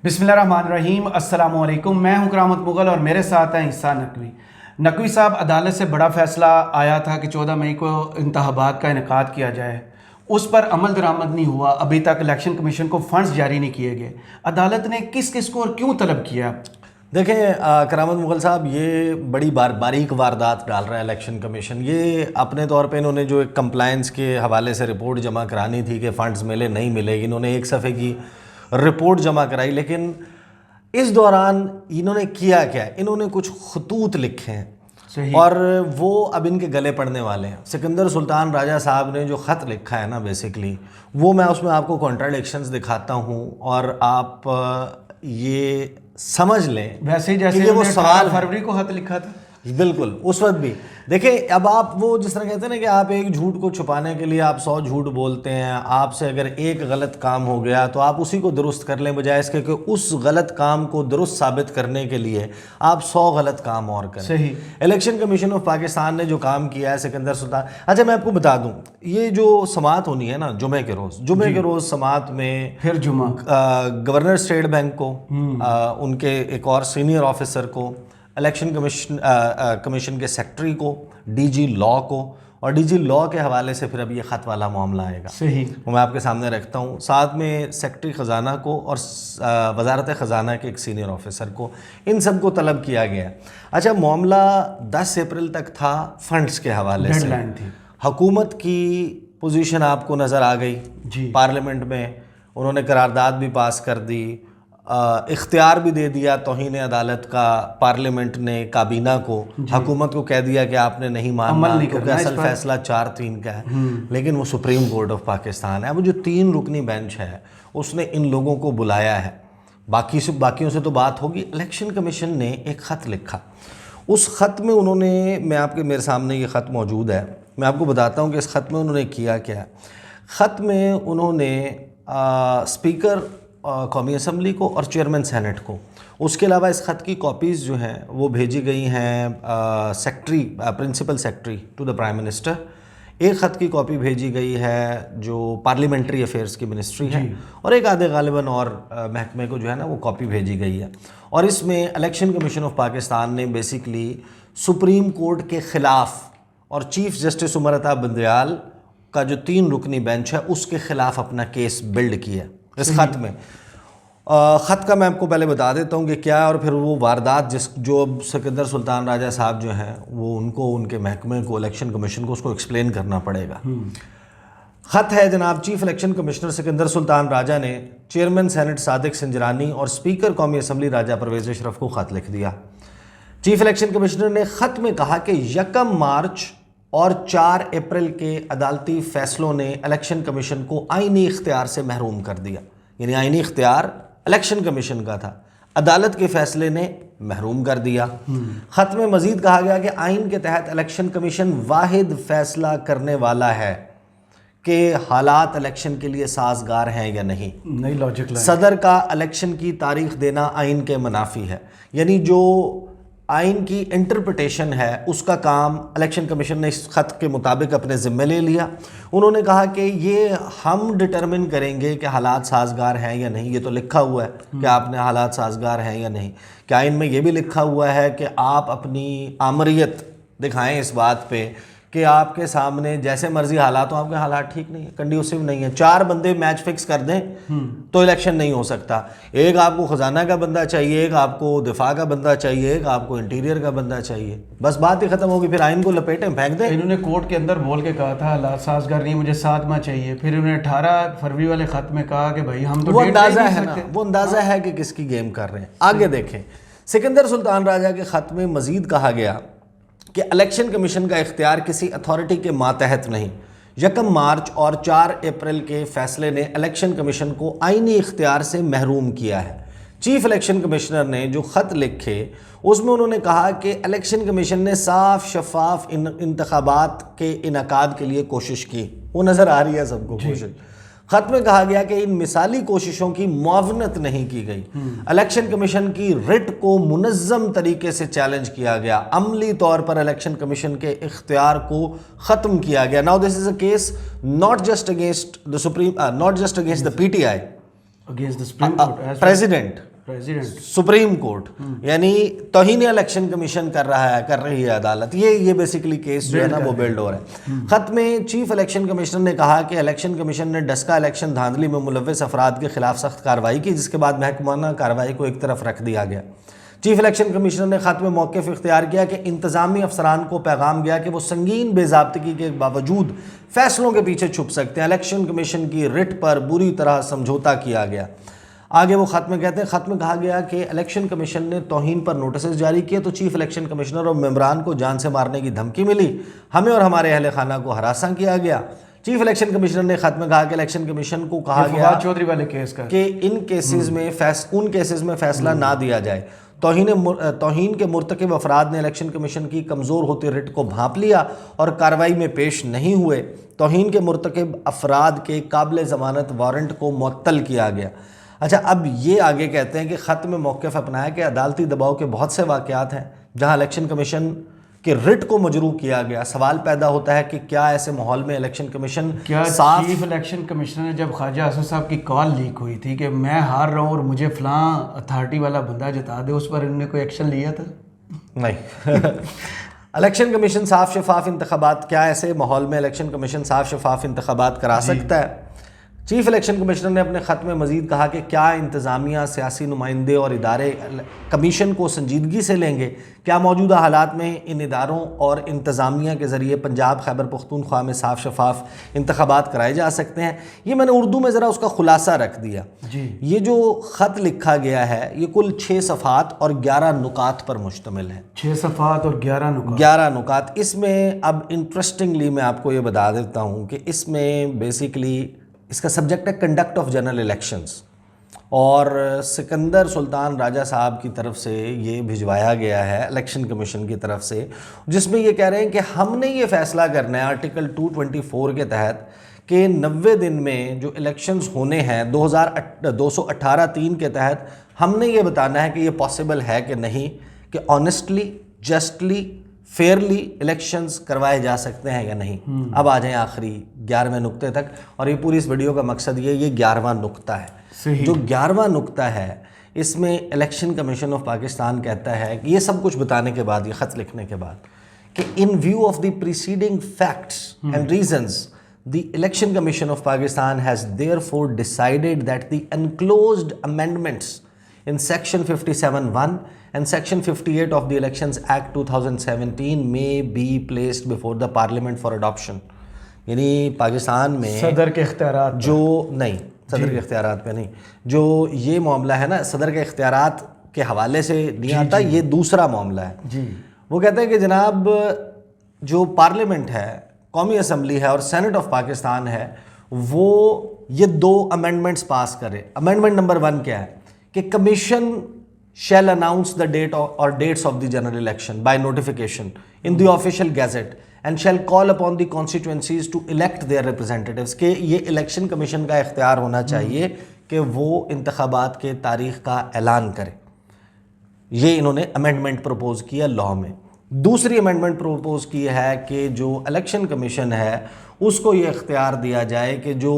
बिस्मिल्लाहिर्रहमानिर्रहीम। अस्सलाम वालेकुम। मैं हूं करामत मुगल और मेरे साथ हैं ईसा नकवी। नकवी साहब, अदालत से बड़ा फैसला आया था कि 14 मई को इंतखाबात का इनेकाद किया जाए। उस पर अमल दरामद नहीं हुआ। अभी तक इलेक्शन कमीशन को फंड्स जारी नहीं किए गए। अदालत ने किस किस को और क्यों तलब किया? देखें करामत मुगल साहब, ये बड़ी बारीक वारदात डाल रहा है इलेक्शन कमीशन। ये अपने तौर पे इन्होंने जो एक कंप्लायंस के हवाले से रिपोर्ट जमा करानी थी कि फ़ंड्स मिले नहीं मिले, इन्होंने एक सफ़े की रिपोर्ट जमा कराई, लेकिन इस दौरान इन्होंने किया क्या? इन्होंने कुछ खतूत लिखे हैं और वो अब इनके गले पड़ने वाले हैं। सिकंदर सुल्तान राजा साहब ने जो ख़त लिखा है ना, बेसिकली वो मैं उसमें आपको कॉन्ट्राडिक्शंस दिखाता हूँ और आप ये समझ लें। वैसे ही जैसे वो सवाल फरवरी को खत लिखा था, बिल्कुल उस वक्त भी। देखें, अब आप वो जिस तरह कहते हैं ना कि आप एक झूठ को छुपाने के लिए आप 100 झूठ बोलते हैं। आपसे अगर एक गलत काम हो गया तो आप उसी को दुरुस्त कर लें, बजाय इसके कि उस गलत काम को दुरुस्त साबित करने के लिए आप 100 गलत काम और करें। सही। इलेक्शन कमीशन ऑफ पाकिस्तान ने जो काम किया है सिकंदर सुल्तान, अच्छा मैं आपको बता दूं, ये जो समाअत होनी है ना जुमे के रोज़ समाअत में फिर जुमा गवर्नर स्टेट बैंक को, उनके एक और सीनियर ऑफिसर को, इलेक्शन कमीशन के सेक्रेटरी को, डीजी लॉ को, और डीजी लॉ के हवाले से फिर अब ये ख़त वाला मामला आएगा। सही। वो मैं आपके सामने रखता हूँ। साथ में सेक्रेटरी ख़जाना को और वजारत ख़जाना के एक सीनियर ऑफिसर को, इन सब को तलब किया गया। अच्छा, मामला 10 अप्रैल तक था। फंड्स के हवाले से डेडलाइन थी। हुकूमत की पोजीशन आपको नज़र आ गई जी। पार्लियामेंट में उन्होंने करारदाद भी पास कर दी, इख्तियार भी दे दिया तौहीन अदालत का। पार्लियामेंट ने काबीना को, हुकूमत को कह दिया कि आपने नहीं मानना, क्योंकि असल फैसला 4-3 का है। लेकिन वो सुप्रीम कोर्ट ऑफ पाकिस्तान है। अब जो 3 रुकनी बेंच है उसने इन लोगों को बुलाया है। बाकियों से तो बात होगी। इलेक्शन कमीशन ने एक ख़त लिखा। उस ख़त में उन्होंने, मेरे सामने ये ख़त मौजूद है, मैं आपको बताता हूँ कि इस ख़त में उन्होंने किया क्या। ख़त में उन्होंने स्पीकर कौमी असम्बली को और चेयरमैन सेनेट को, उसके अलावा इस ख़त की कॉपीज़ जो हैं वो भेजी गई हैं principal secretary to the prime minister. एक ख़त की कॉपी भेजी गई है जो पार्लियामेंट्री अफेयर्स की मिनिस्ट्री है, और एक आधे गालिबन और महकमे को जो है ना वो कॉपी भेजी गई है। और इसमें इलेक्शन कमीशन ऑफ पाकिस्तान ने बेसिकली सुप्रीम कोर्ट के ख़िलाफ़ और चीफ़ जस्टिस उमर अता बंदयाल का जो 3 रुकनी बेंच है उसके ख़िलाफ़ अपना केस बिल्ड किया इस ख़त में। ख़त का मैं आपको पहले बता देता हूँ कि क्या है, और फिर वो वारदात जो अब सिकंदर सुल्तान राजा साहब जो हैं वो उनको, उनके महकमे को, इलेक्शन कमीशन को उसको एक्सप्लेन करना पड़ेगा। ख़त है जनाब, chief election commissioner Sikandar Sultan Raja ने चेयरमैन सेनेट सादिक संजरानी और स्पीकर कौमी असम्बली राजा परवेज़ अशरफ को ख़त लिख दिया। चीफ इलेक्शन कमिश्नर ने ख़त में कहा कि 1 मार्च और 4 अप्रैल के अदालती फ़ैसलों ने इलेक्शन कमीशन को आइनी इख्तियार से महरूम कर दिया। यानी आइनी इख्तियार इलेक्शन कमीशन का था, अदालत के फ़ैसले ने महरूम कर दिया। ख़त में मज़ीद कहा गया कि आइन के तहत इलेक्शन कमीशन वाहिद फ़ैसला करने वाला है कि हालात इलेक्शन के लिए साजगार हैं या नहीं। नई लॉजिक सदर का इलेक्शन की तारीख देना आइन के मुनाफी है। यानी जो आइन की इंटरप्रिटेशन है उसका काम इलेक्शन कमीशन ने इस ख़त के मुताबिक अपने ज़िम्मे ले लिया। उन्होंने कहा कि ये हम डिटरमिन करेंगे कि हालात साजगार हैं या नहीं। ये तो लिखा हुआ है कि आपने हालात साजगार हैं या नहीं। क्या आइन में ये भी लिखा हुआ है कि आप अपनी आमरीत दिखाएं इस बात पे कि आपके सामने जैसे मर्जी हालात हो, आपके हालात ठीक नहीं है, कंड्यूसिव नहीं है, 4 बंदे मैच फिक्स कर दें तो इलेक्शन नहीं हो सकता। एक आपको ख़जाना का बंदा चाहिए, एक आपको दिफा का बंदा चाहिए, एक आपको इंटीरियर का बंदा चाहिए, बस बात ही ख़त्म होगी। फिर आइन को लपेटें, फेंक दें। इन्होंने कोर्ट के अंदर बोल के कहा था हालात साजगार नहीं, मुझे 7 माह चाहिए। फिर उन्होंने 18 फरवरी वाले ख़त में कहा कि भाई हम तो वो अंदाज़ा है ना, वो अंदाज़ा है कि किसकी गेम कर रहे हैं। आगे देखें, सिकंदर सुल्तान राजा के ख़त में मज़ीद कहा गया कि इलेक्शन कमीशन का इख्तियार किसी अथॉरिटी के मातहत नहीं। 1 मार्च और 4 अप्रैल के फैसले ने इलेक्शन कमीशन को आइनी इख्तियार से महरूम किया है। चीफ इलेक्शन कमिश्नर ने जो ख़त लिखे उसमें उन्होंने कहा कि इलेक्शन कमीशन ने साफ शफाफ इंतखाबात के इनकाद के लिए कोशिश की। वो नज़र आ रही है सबको कोशिश। ख़त में कहा गया कि इन मिसाली कोशिशों की मुआवनत नहीं की गई। इलेक्शन कमीशन की रिट को मुनज़्ज़म तरीके से चैलेंज किया गया। अमली तौर पर इलेक्शन कमीशन के इख्तियार को ख़त्म किया गया। Now this is a case not just against the PTI, against the Supreme Court as president, president supreme court, यानी तौहीन इलेक्शन कमीशन कर रही है अदालत। ये बेसिकली केस जो है ना वो बिल्ड हो रहा है। खत में चीफ इलेक्शन कमिश्नर ने कहा कि इलेक्शन कमीशन ने डस्का इलेक्शन धांधली में मुलव्वस अफराद के खिलाफ सख्त कार्रवाई की, जिसके बाद महकमाना कार्रवाई को एक तरफ रख दिया गया। चीफ इलेक्शन कमिश्नर ने खत में मौक़िफ़ इख्तियार किया कि इंतज़ामी अफसरान को पैगाम गया कि वो संगीन बेज़ाब्तगी के बावजूद फ़ैसलों के पीछे छुप सकते हैं। इलेक्शन कमीशन की रिट पर बुरी तरह समझौता किया गया। आगे वो खत में कहते हैं, खत में कहा गया कि इलेक्शन कमीशन ने तौहीन पर नोटिस जारी किए तो चीफ इलेक्शन कमिश्नर और मेंबरान को जान से मारने की धमकी मिली। हमें और हमारे अहल खाना को हरासा किया गया। चीफ इलेक्शन कमिश्नर ने खत में कहा कि इलेक्शन कमीशन को कहा गया चौधरी वाले केस का कि उन केसेस में फैसला ना दिया जाए। तौहीन के मुर्तकिब अफराद ने इलेक्शन कमीशन की कमज़ोर होती रिट को भांप लिया और कार्रवाई में पेश नहीं हुए। तौहीन के मुर्तकिब अफराद के काबिल ज़मानत वारंट को मुअत्तल किया गया। अच्छा, अब ये आगे कहते हैं कि ख़त में मौक़िफ़ अपनाया कि अदालती दबाव के बहुत से वाक़यात हैं जहाँ इलेक्शन कमीशन के रिट को मजरू किया गया। सवाल पैदा होता है कि क्या ऐसे माहौल में election commission chief election commissioner ने जब ख्वाजा असद साहब की कॉल लीक हुई थी कि मैं हार रहा हूँ और मुझे फ़लाँ अथॉरिटी वाला बंदा जिता दे, उस पर इन्होंने कोई एक्शन लिया था? नहीं। इलेक्शन कमीशन साफ शफाफ इंतखाबात, क्या ऐसे माहौल में इलेक्शन कमीशन साफ शफाफ इंतखाबात करा सकता है? चीफ इलेक्शन कमिश्नर ने अपने ख़त में मज़ीद कहा कि क्या इंतज़ामिया, सियासी नुमाइंदे और इदारे कमीशन को संजीदगी से लेंगे? क्या मौजूदा हालात में इन इदारों और इंतज़ामिया के ज़रिए पंजाब खैबर पख्तूनख्वा में साफ शफाफ इंतखाबात कराए जा सकते हैं? ये मैंने उर्दू में ज़रा उसका ख़ुलासा रख दिया जी। ये जो ख़त लिखा गया है ये कुल 6 सफ़ात और 11 नुकात पर मुश्तमिल है। 6 सफ़ात और 11 नुकात। इसमें अब इंटरेस्टिंगली मैं आपको ये बता देता हूँ कि इसमें बेसिकली इसका सब्जेक्ट है कंडक्ट ऑफ जनरल इलेक्शंस, और सिकंदर सुल्तान राजा साहब की तरफ से ये भिजवाया गया है इलेक्शन कमीशन की तरफ से, जिसमें ये कह रहे हैं कि हमने ये फ़ैसला करना है आर्टिकल 224 के तहत कि 90 दिन में जो इलेक्शंस होने हैं 218(3) के तहत हमने ये बताना है कि ये पॉसिबल है कि नहीं, कि ऑनेस्टली, जस्टली, फेयरली इलेक्शंस करवाए जा सकते हैं या नहीं। अब आ जाएं आखिरी 11वें नुक्ते तक, और ये पूरी इस वीडियो का मकसद ये 11वां नुक्ता है। जो 11वां नुक्ता है इसमें इलेक्शन कमीशन ऑफ पाकिस्तान कहता है कि ये सब कुछ बताने के बाद, ये ख़त लिखने के बाद, कि इन view of the preceding facts and reasons the election commission of Pakistan has therefore decided that the enclosed amendments in section 57(1) and section 58 of the Elections Act 2017 may be placed before the Parliament for adoption। यानी पाकिस्तान में सदर के इख्तियारात जो नहीं, सदर के इख्तियारात पे नहीं, जो ये मामला है ना सदर के इख्तियारात के हवाले से नहीं आता, ये दूसरा मामला है जी। वो कहते हैं कि जनाब जो पार्लियामेंट है, कौमी असम्बली है और सेनेट ऑफ पाकिस्तान है, वो ये 2 अमेंडमेंट्स पास करे। अमेंडमेंट नंबर 1 क्या है कि commission shall announce the date or dates of the general election by notification in the official gazette and shall call upon the constituencies to elect their representatives। के ये election commission का इख्तियार होना चाहिए कि वो इंतखाबात के तारीख़ का ऐलान करे। ये इन्होंने अमेंडमेंट प्रपोज किया लॉ में। दूसरी अमेंडमेंट प्रपोज की है कि जो इलेक्शन कमीशन है उसको ये इख्तियार दिया जाए कि जो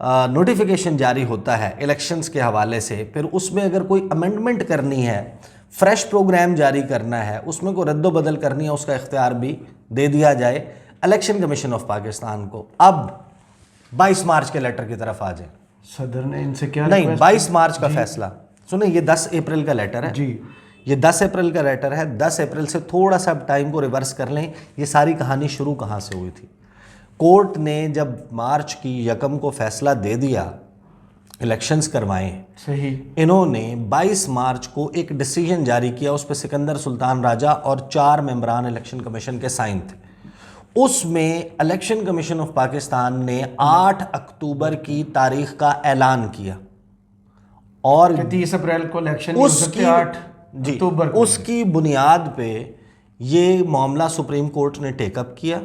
नोटिफिकेशन जारी होता है इलेक्शंस के हवाले से, फिर उसमें अगर कोई अमेंडमेंट करनी है, फ्रेश प्रोग्राम जारी करना है, उसमें कोई रद्द बदल करनी है, उसका इख्तियार भी दे दिया जाए इलेक्शन कमीशन ऑफ पाकिस्तान को। अब 22 मार्च के लेटर की तरफ आ जाए। सदर ने इनसे क्या नहीं, 22 मार्च का फैसला सुने, ये 10 अप्रैल का लेटर है जी। ये 10 अप्रैल का लेटर है। 10 अप्रैल से थोड़ा सा टाइम को रिवर्स कर लें, ये सारी कहानी शुरू कहाँ से हुई थी। कोर्ट ने जब मार्च की 1 को फैसला दे दिया इलेक्शंस करवाएं, सही, इन्होंने 22 मार्च को एक डिसीजन जारी किया, उस पर सिकंदर सुल्तान राजा और 4 मेंबरान इलेक्शन कमीशन के साइन थे। उसमें इलेक्शन कमीशन ऑफ पाकिस्तान ने 8 अक्टूबर की तारीख का ऐलान किया और 30 अप्रैल को इलेक्शन हो सकते हैं, 8 अक्टूबर को। उसकी बुनियाद पे ये मामला सुप्रीम कोर्ट ने टेकअप किया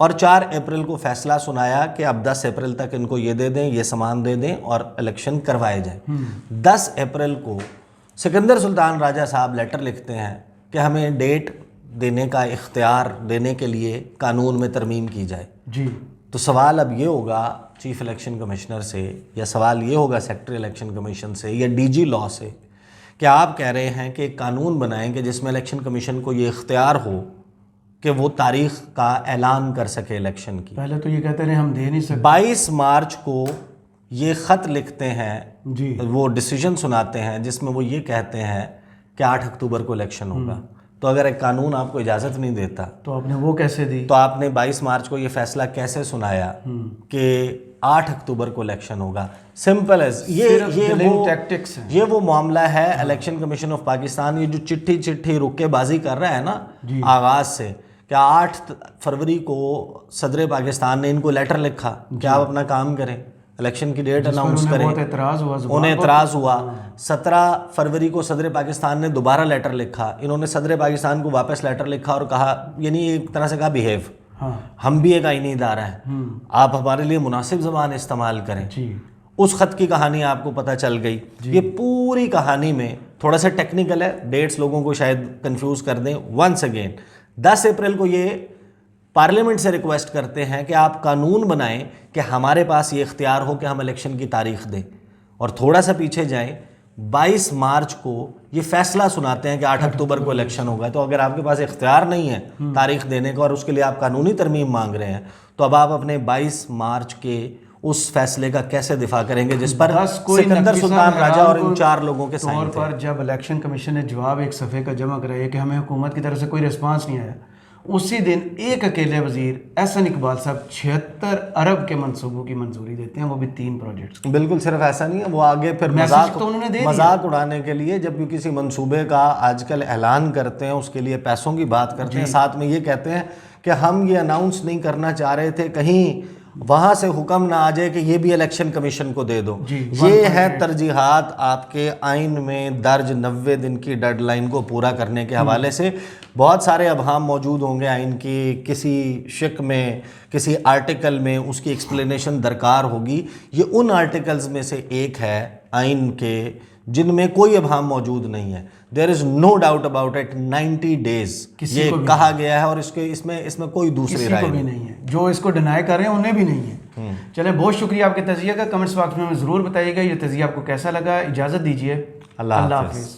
और 4 अप्रैल को फैसला सुनाया कि अब 10 अप्रैल तक इनको ये दे दें, ये सामान दे दें और इलेक्शन करवाए जाए। 10 अप्रैल को सिकंदर सुल्तान राजा साहब लेटर लिखते हैं कि हमें डेट देने का इख्तियार देने के लिए कानून में तरमीम की जाए जी। तो सवाल अब ये होगा चीफ इलेक्शन कमिश्नर से, या सवाल ये होगा सेक्रेटरी इलेक्शन कमीशन से या डीजी लॉ से کہ آپ کہہ رہے ہیں کہ ایک قانون بنائیں کہ جس میں الیکشن کمیشن کو یہ اختیار ہو کہ وہ تاریخ کا اعلان کر سکے الیکشن کی. پہلے تو یہ کہتے رہے ہم دے نہیں سکتے. 22 مارچ کو یہ خط لکھتے ہیں, جی وہ ڈیسیجن سناتے ہیں جس میں وہ یہ کہتے ہیں کہ 8 اکتوبر کو الیکشن ہوگا. تو اگر ایک قانون آپ کو اجازت نہیں دیتا تو آپ نے وہ کیسے دی؟ تو آپ نے 22 مارچ کو یہ فیصلہ کیسے سنایا کہ 8 اکتوبر کو الیکشن ہوگا؟ سمپل ایز یہ وہ معاملہ ہے. الیکشن کمیشن آف پاکستان یہ جو چٹھی رکے بازی کر رہا ہے نا آغاز سے, کہ 8 فروری کو صدر پاکستان نے ان کو لیٹر لکھا کہ آپ اپنا کام کریں, الیکشن کی ڈیٹ اناؤنس کریں. انہیں اعتراض ہوا. 17 فروری کو صدر پاکستان نے دوبارہ لیٹر لکھا. انہوں نے صدر پاکستان کو واپس لیٹر لکھا اور کہا, یعنی ایک طرح سے کہا بیہیو, ہم بھی ایک آئینی ادارہ ہیں, آپ ہمارے لیے مناسب زبان استعمال کریں. اس خط کی کہانی آپ کو پتہ چل گئی. یہ پوری کہانی میں تھوڑا سا ٹیکنیکل ہے, ڈیٹس لوگوں کو شاید کنفیوز کر دیں. ونس اگین 10 اپریل کو یہ پارلیمنٹ سے ریکویسٹ کرتے ہیں کہ آپ قانون بنائیں کہ ہمارے پاس یہ اختیار ہو کہ ہم الیکشن کی تاریخ دیں. اور تھوڑا سا پیچھے جائیں, 22 مارچ کو یہ فیصلہ سناتے ہیں کہ 8 اکتوبر کو الیکشن ہوگا. تو اگر آپ کے پاس اختیار نہیں ہے تاریخ دینے کا اور اس کے لیے آپ قانونی ترمیم مانگ رہے ہیں, تو اب آپ اپنے 22 مارچ کے اس فیصلے کا کیسے دفاع کریں گے جس پر سکندر سلطان راجہ اور ان 4 لوگوں کے سائن تھے؟ پر جب الیکشن کمیشن نے جواب ایک صفحے کا جمع کرایا کہ ہمیں حکومت کی طرف سے کوئی رسپانس نہیں آیا, اسی دن ایک اکیلے وزیر احسن اقبال صاحب 76 ارب کے منصوبوں کی منظوری دیتے ہیں, وہ بھی 3 پروجیکٹس. بالکل صرف ایسا نہیں ہے, وہ آگے پھر مذاق اڑانے کے لیے جب بھی کسی منصوبے کا آج کل اعلان کرتے ہیں اس کے لیے پیسوں کی بات کرتے ہیں, ساتھ میں یہ کہتے ہیں کہ ہم یہ اناؤنس نہیں کرنا چاہ رہے تھے کہیں وہاں سے حکم نہ آ جائے کہ یہ بھی الیکشن کمیشن کو دے دو. یہ ہے ترجیحات آپ کے آئین میں درج 90 دن کی ڈیڈ لائن کو پورا کرنے کے حوالے سے. بہت سارے ابہام موجود ہوں گے آئین کی, کسی شک میں کسی آرٹیکل میں اس کی ایکسپلینیشن درکار ہوگی. یہ ان آرٹیکلز میں سے ایک ہے آئین کے جن میں کوئی ابہام موجود نہیں ہے. There is no doubt about it. 90 days یہ کہا گیا ہے اور اس میں کوئی دوسری رائے نہیں ہے. جو اس کو ڈینائی کر رہے ہیں انہیں بھی نہیں ہے. چلیں, بہت شکریہ آپ کے تجزیے کا. کمنٹس باکس میں ضرور بتائیے گا یہ تجزیہ آپ کو کیسا لگا. اجازت دیجیے, اللہ حافظ.